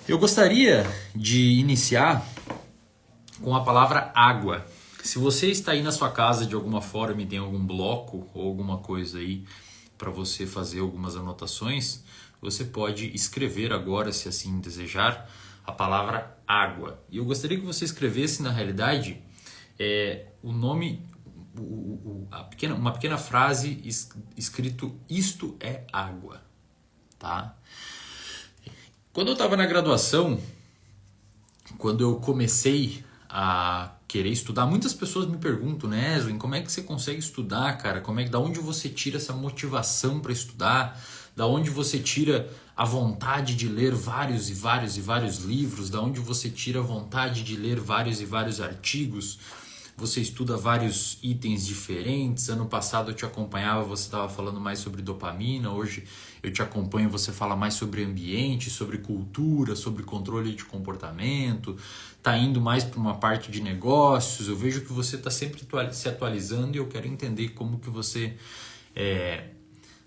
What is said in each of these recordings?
Eu gostaria de iniciar com a palavra água. Se você está aí na sua casa de alguma forma e tem algum bloco ou alguma coisa aí para você fazer algumas anotações, você pode escrever agora, se assim desejar, a palavra água. E eu gostaria que você escrevesse, na realidade, o nome, uma pequena frase escrito "Isto é água", tá? Quando eu estava na graduação, quando eu comecei a querer estudar, muitas pessoas me perguntam, né, Edwin, como é que você consegue estudar, cara? Da onde você tira essa motivação para estudar? Da onde você tira a vontade de ler vários e vários e vários livros? Da onde você tira a vontade de ler vários e vários artigos? Você estuda vários itens diferentes. Ano passado eu te acompanhava, você estava falando mais sobre dopamina. Hoje eu te acompanho, você fala mais sobre ambiente, sobre cultura, sobre controle de comportamento. Está indo mais para uma parte de negócios. Eu vejo que você está sempre se atualizando e eu quero entender como que você...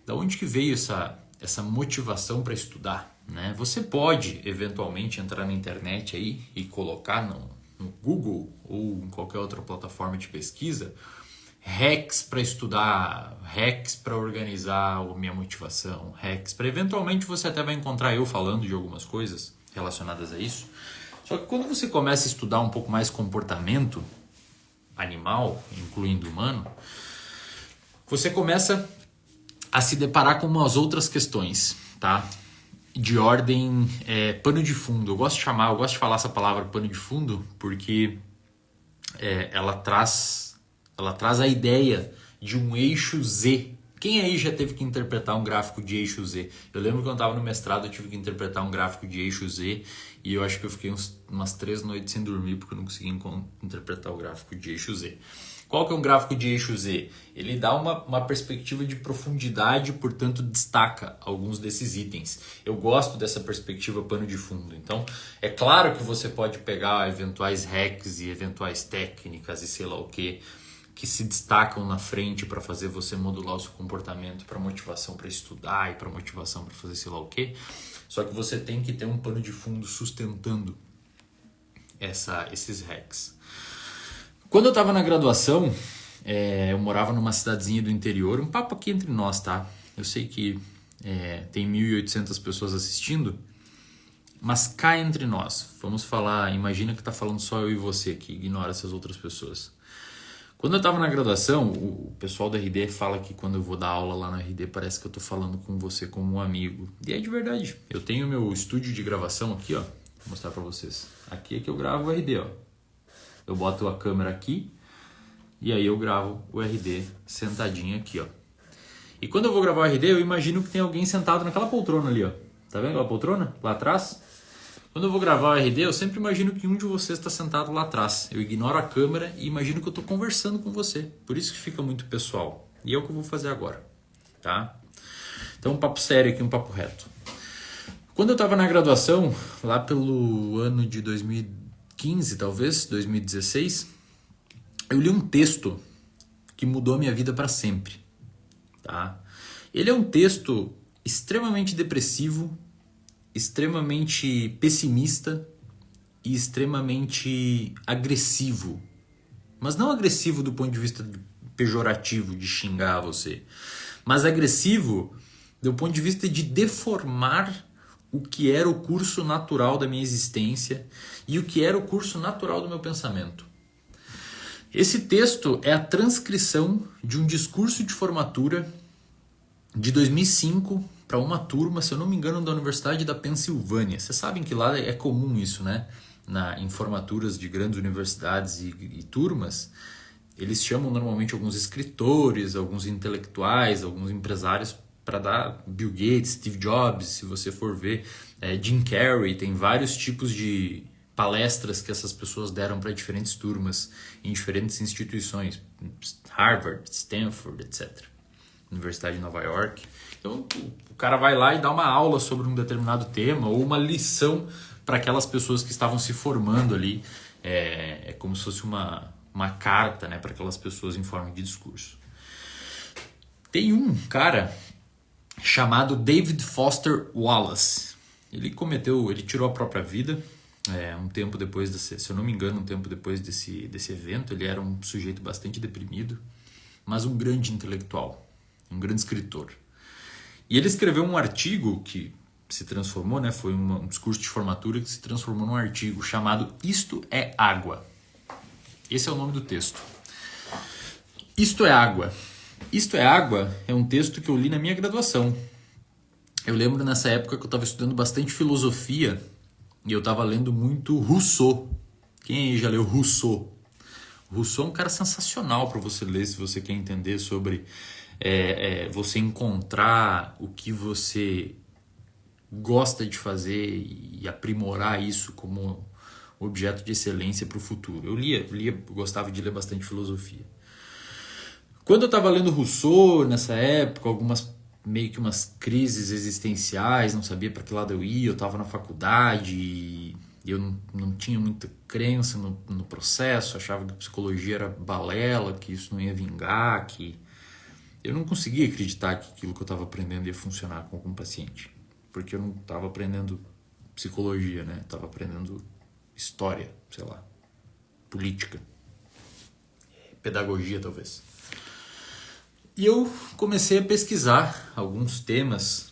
da onde que veio essa motivação para estudar, né? Você pode eventualmente entrar na internet aí e colocar no Google ou em qualquer outra plataforma de pesquisa hacks para estudar, hacks para organizar a minha motivação, hacks para eventualmente você até vai encontrar eu falando de algumas coisas relacionadas a isso. Só que quando você começa a estudar um pouco mais comportamento animal, incluindo humano, você começa a se deparar com umas outras questões, tá? De ordem pano de fundo. Eu gosto de falar essa palavra pano de fundo porque ela traz a ideia de um eixo Z. Quem aí já teve que interpretar um gráfico de eixo Z? Eu lembro que quando eu estava no mestrado eu tive que interpretar um gráfico de eixo Z e eu acho que eu fiquei umas 3 noites sem dormir porque eu não conseguia interpretar o gráfico de eixo Z. Qual que é um gráfico de eixo Z? Ele dá uma perspectiva de profundidade, portanto destaca alguns desses itens. Eu gosto dessa perspectiva pano de fundo. Então, é claro que você pode pegar eventuais hacks e eventuais técnicas e sei lá o que se destacam na frente para fazer você modular o seu comportamento, para motivação para estudar e para motivação para fazer sei lá o que. Só que você tem que ter um pano de fundo sustentando esses hacks. Quando eu estava na graduação, eu morava numa cidadezinha do interior, um papo aqui entre nós, tá? Eu sei que tem 1.800 pessoas assistindo, mas cá entre nós, vamos falar, imagina que tá falando só eu e você aqui, ignora essas outras pessoas. Quando eu estava na graduação, o pessoal do RD fala que quando eu vou dar aula lá no RD parece que eu tô falando com você como um amigo. E é de verdade, eu tenho meu estúdio de gravação aqui, ó, vou mostrar para vocês. Aqui é que eu gravo o RD, ó. Eu boto a câmera aqui e aí eu gravo o RD sentadinho aqui, ó. E quando eu vou gravar o RD, eu imagino que tem alguém sentado naquela poltrona ali, ó. Tá vendo aquela poltrona lá atrás? Quando eu vou gravar o RD, eu sempre imagino que um de vocês está sentado lá atrás. Eu ignoro a câmera e imagino que eu estou conversando com você. Por isso que fica muito pessoal. E é o que eu vou fazer agora, tá? Então, um papo sério aqui, um papo reto. Quando eu estava na graduação, lá pelo ano de 2015, talvez, 2016, eu li um texto que mudou a minha vida para sempre, tá? Ele é um texto extremamente depressivo, extremamente pessimista e extremamente agressivo. Mas não agressivo do ponto de vista pejorativo, de xingar você, mas agressivo do ponto de vista de deformar o que era o curso natural da minha existência e o que era o curso natural do meu pensamento. Esse texto é a transcrição de um discurso de formatura de 2005 para uma turma, se eu não me engano, da Universidade da Pensilvânia. Vocês sabem que lá é comum isso, né? Em formaturas de grandes universidades e turmas, eles chamam normalmente alguns escritores, alguns intelectuais, alguns empresários para dar Bill Gates, Steve Jobs, se você for ver, Jim Carrey, tem vários tipos de palestras que essas pessoas deram para diferentes turmas em diferentes instituições, Harvard, Stanford, etc. Universidade de Nova York. Então o cara vai lá e dá uma aula sobre um determinado tema ou uma lição para aquelas pessoas que estavam se formando ali. É como se fosse uma carta, né, para aquelas pessoas em forma de discurso. Tem um cara chamado David Foster Wallace. ele tirou a própria vida. Um tempo depois, se eu não me engano, um tempo depois desse evento. Ele era um sujeito bastante deprimido, mas um grande intelectual, um grande escritor. E ele escreveu um artigo que se transformou, né, foi um discurso de formatura que se transformou num artigo chamado Isto é Água. Esse é o nome do texto. Isto é Água. Isto é Água é um texto que eu li na minha graduação. Eu lembro nessa época que eu estava estudando bastante filosofia e eu estava lendo muito Rousseau. Quem aí já leu Rousseau? Rousseau é um cara sensacional para você ler se você quer entender sobre você encontrar o que você gosta de fazer e aprimorar isso como objeto de excelência para o futuro. Eu gostava de ler bastante filosofia. Quando eu estava lendo Rousseau nessa época, meio que umas crises existenciais, não sabia para que lado eu ia, eu estava na faculdade e eu não tinha muita crença no processo, achava que psicologia era balela, que isso não ia vingar, que eu não conseguia acreditar que aquilo que eu estava aprendendo ia funcionar com algum paciente, porque eu não estava aprendendo psicologia, né? Estava aprendendo história, sei lá, política, pedagogia talvez. E eu comecei a pesquisar alguns temas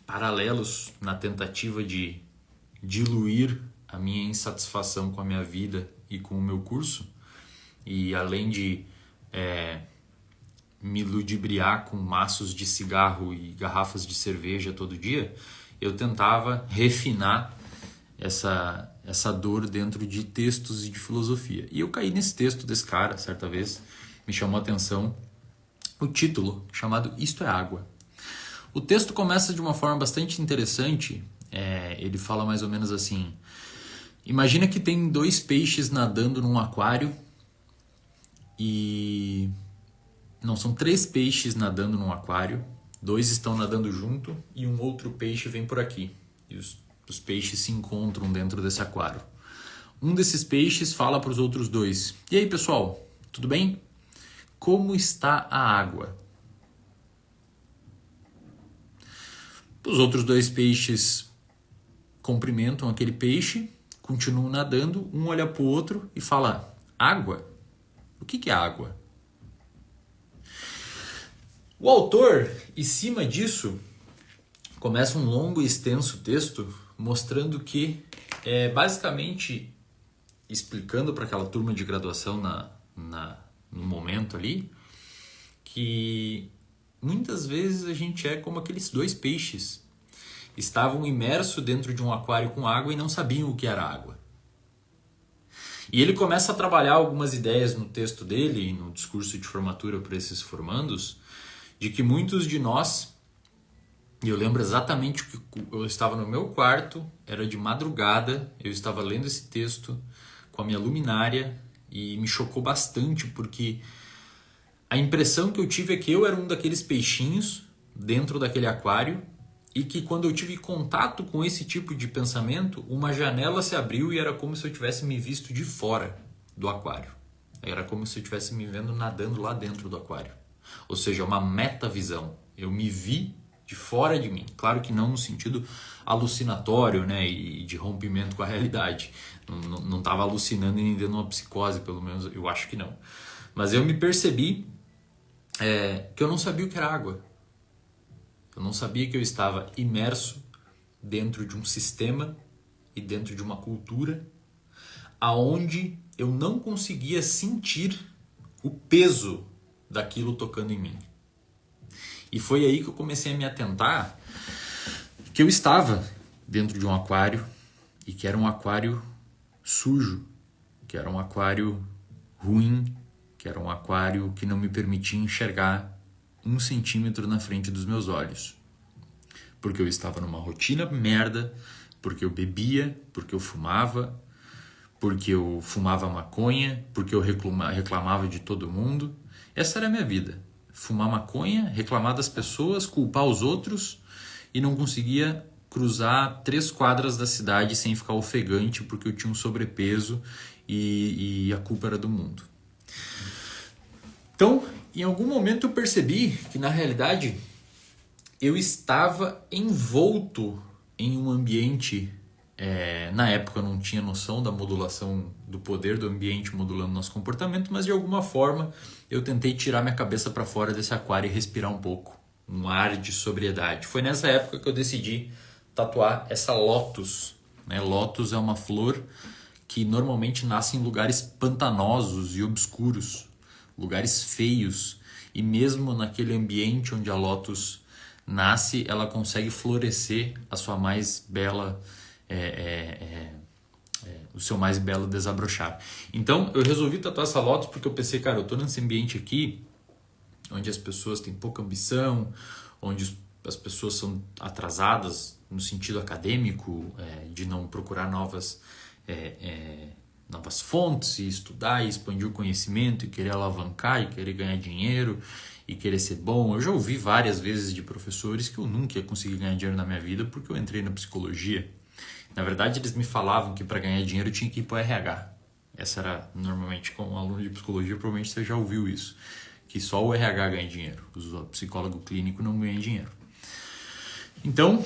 paralelos na tentativa de diluir a minha insatisfação com a minha vida e com o meu curso. E além de me ludibriar com maços de cigarro e garrafas de cerveja todo dia, eu tentava refinar essa dor dentro de textos e de filosofia. E eu caí nesse texto desse cara, certa vez, me chamou a atenção o título, chamado Isto é Água. O texto começa de uma forma bastante interessante. Ele fala mais ou menos assim: imagina que tem 2 peixes nadando num aquário e... Não, são 3 peixes nadando num aquário, 2 estão nadando junto e um outro peixe vem por aqui. E os peixes se encontram dentro desse aquário. Um desses peixes fala para os outros 2: e aí, pessoal, tudo bem? Como está a água? Os outros 2 peixes cumprimentam aquele peixe, continuam nadando, um olha para o outro e fala: água? O que é água? O autor, em cima disso, começa um longo e extenso texto mostrando que, basicamente, explicando para aquela turma de graduação no momento ali, que muitas vezes a gente é como aqueles 2 peixes. Estavam imersos dentro de um aquário com água e não sabiam o que era água. E ele começa a trabalhar algumas ideias no texto dele, no discurso de formatura para esses formandos, de que muitos de nós, e eu lembro exatamente que eu estava no meu quarto, era de madrugada, eu estava lendo esse texto com a minha luminária e me chocou bastante, porque a impressão que eu tive é que eu era um daqueles peixinhos dentro daquele aquário e que quando eu tive contato com esse tipo de pensamento, uma janela se abriu e era como se eu tivesse me visto de fora do aquário. Era como se eu estivesse me vendo nadando lá dentro do aquário. Ou seja, uma metavisão. Eu me vi de fora de mim. Claro que não no sentido alucinatório, né, e de rompimento com a realidade. Não estava alucinando e nem dando uma psicose, pelo menos eu acho que não. Mas eu me percebi que eu não sabia o que era água. Eu não sabia que eu estava imerso dentro de um sistema e dentro de uma cultura aonde eu não conseguia sentir o peso daquilo tocando em mim. E foi aí que eu comecei a me atentar que eu estava dentro de um aquário e que era um aquário sujo, que era um aquário ruim, que era um aquário que não me permitia enxergar 1 centímetro na frente dos meus olhos. Porque eu estava numa rotina merda, porque eu bebia, porque eu fumava maconha, porque eu reclamava de todo mundo. Essa era a minha vida. Fumar maconha, reclamar das pessoas, culpar os outros e não conseguia cruzar 3 quadras da cidade sem ficar ofegante porque eu tinha um sobrepeso e a culpa era do mundo. Então, em algum momento eu percebi que na realidade eu estava envolto em um ambiente, na época eu não tinha noção da modulação do poder do ambiente modulando nosso comportamento, mas de alguma forma eu tentei tirar minha cabeça para fora desse aquário e respirar um pouco, um ar de sobriedade. Foi nessa época que eu decidi tatuar essa lótus, né? Lótus é uma flor que normalmente nasce em lugares pantanosos e obscuros, lugares feios, e mesmo naquele ambiente onde a lótus nasce, ela consegue florescer a sua mais bela, o seu mais belo desabrochar. Então eu resolvi tatuar essa lótus porque eu pensei, cara, eu tô nesse ambiente aqui onde as pessoas têm pouca ambição, onde as pessoas são atrasadas no sentido acadêmico, de não procurar novas fontes e estudar e expandir o conhecimento e querer alavancar e querer ganhar dinheiro e querer ser bom. Eu já ouvi várias vezes de professores que eu nunca ia conseguir ganhar dinheiro na minha vida porque eu entrei na psicologia. Na verdade, eles me falavam que para ganhar dinheiro eu tinha que ir para o RH. Essa era, normalmente, como aluno de psicologia, provavelmente você já ouviu isso, que só o RH ganha dinheiro, o psicólogo clínico não ganha dinheiro. Então,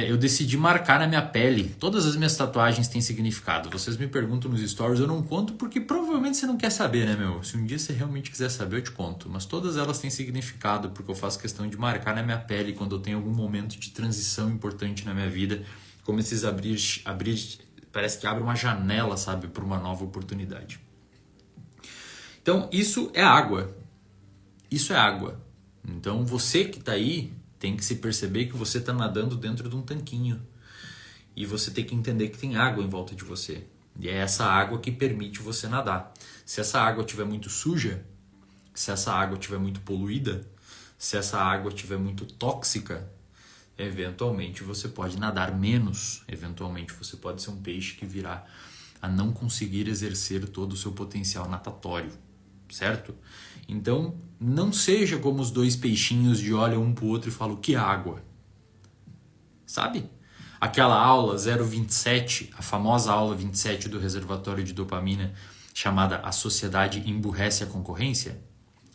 eu decidi marcar na minha pele. Todas as minhas tatuagens têm significado. Vocês me perguntam nos stories, eu não conto porque provavelmente você não quer saber, né, meu? Se um dia você realmente quiser saber, eu te conto. Mas todas elas têm significado porque eu faço questão de marcar na minha pele quando eu tenho algum momento de transição importante na minha vida, como esses abrir, parece que abre uma janela, sabe, para uma nova oportunidade. Então, isso é água. Isso é água. Então, você que está aí tem que se perceber que você está nadando dentro de um tanquinho. E você tem que entender que tem água em volta de você. E é essa água que permite você nadar. Se essa água estiver muito suja, se essa água estiver muito poluída, se essa água estiver muito tóxica, eventualmente você pode nadar menos. Eventualmente você pode ser um peixe que virá a não conseguir exercer todo o seu potencial natatório. Certo? Então, não seja como os dois peixinhos de olham um pro outro e falam, que água. Sabe? Aquela aula 027, a famosa aula 27 do reservatório de dopamina, chamada A Sociedade Emburrece a Concorrência.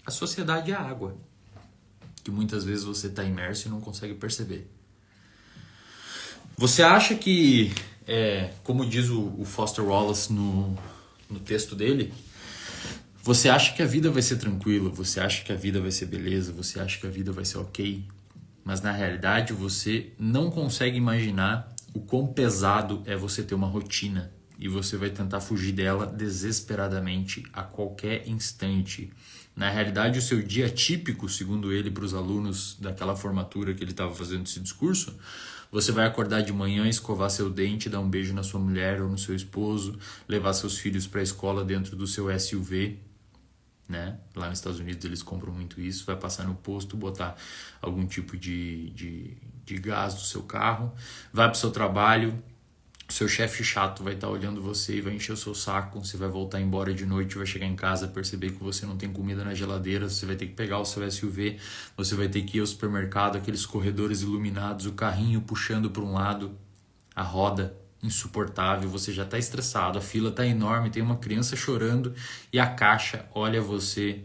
A sociedade é a água, que muitas vezes você está imerso e não consegue perceber. Você acha que, como diz o Foster Wallace no texto dele, você acha que a vida vai ser tranquila, você acha que a vida vai ser beleza, você acha que a vida vai ser ok, mas na realidade você não consegue imaginar o quão pesado é você ter uma rotina e você vai tentar fugir dela desesperadamente a qualquer instante. Na realidade, o seu dia típico, segundo ele, para os alunos daquela formatura que ele estava fazendo esse discurso, você vai acordar de manhã, escovar seu dente, dar um beijo na sua mulher ou no seu esposo, levar seus filhos para a escola dentro do seu SUV, né? Lá nos Estados Unidos eles compram muito isso, vai passar no posto, botar algum tipo de gás no seu carro, vai para o seu trabalho, o seu chefe chato vai estar olhando você e vai encher o seu saco, você vai voltar embora de noite, vai chegar em casa, perceber que você não tem comida na geladeira, você vai ter que pegar o seu SUV, você vai ter que ir ao supermercado, aqueles corredores iluminados, o carrinho puxando para um lado, a roda insuportável, você já está estressado, a fila está enorme, tem uma criança chorando e a caixa olha você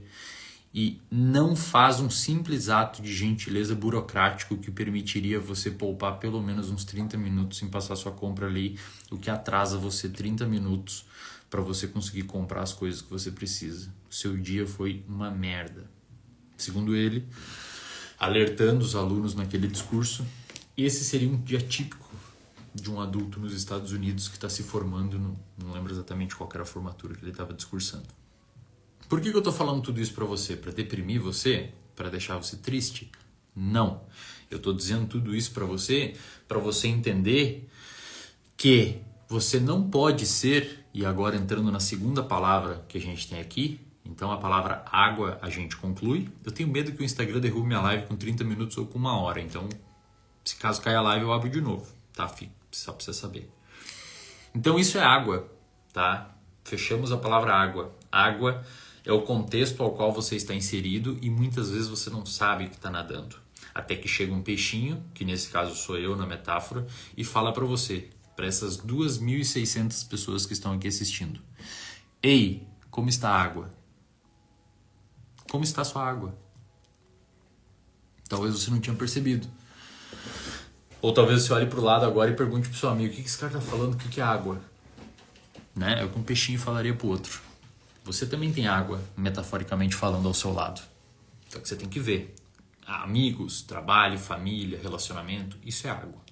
e não faz um simples ato de gentileza burocrático que permitiria você poupar pelo menos uns 30 minutos em passar sua compra ali, o que atrasa você 30 minutos para você conseguir comprar as coisas que você precisa. O seu dia foi uma merda. Segundo ele, alertando os alunos naquele discurso, esse seria um dia típico de um adulto nos Estados Unidos que está se formando, não lembro exatamente qual era a formatura que ele estava discursando. Por que eu estou falando tudo isso para você? Para deprimir você? Para deixar você triste? Não. Eu estou dizendo tudo isso para você entender que você não pode ser, e agora entrando na segunda palavra que a gente tem aqui, então a palavra água a gente conclui. Eu tenho medo que o Instagram derrube minha live com 30 minutos ou com 1 hora, então se caso cair a live eu abro de novo, tá, filho? Só para você saber. Então isso é água, tá? Fechamos a palavra água. Água é o contexto ao qual você está inserido e muitas vezes você não sabe que está nadando. Até que chega um peixinho, que nesse caso sou eu na metáfora, e fala para você, para essas 2.600 pessoas que estão aqui assistindo. Ei, como está a água? Como está a sua água? Talvez você não tinha percebido. Ou talvez você olhe pro lado agora e pergunte pro seu amigo, o que esse cara tá falando? O que é água? Né? É o que um peixinho falaria pro outro. Você também tem água, metaforicamente falando, ao seu lado. Só que você tem que ver. Amigos, trabalho, família, relacionamento, isso é água.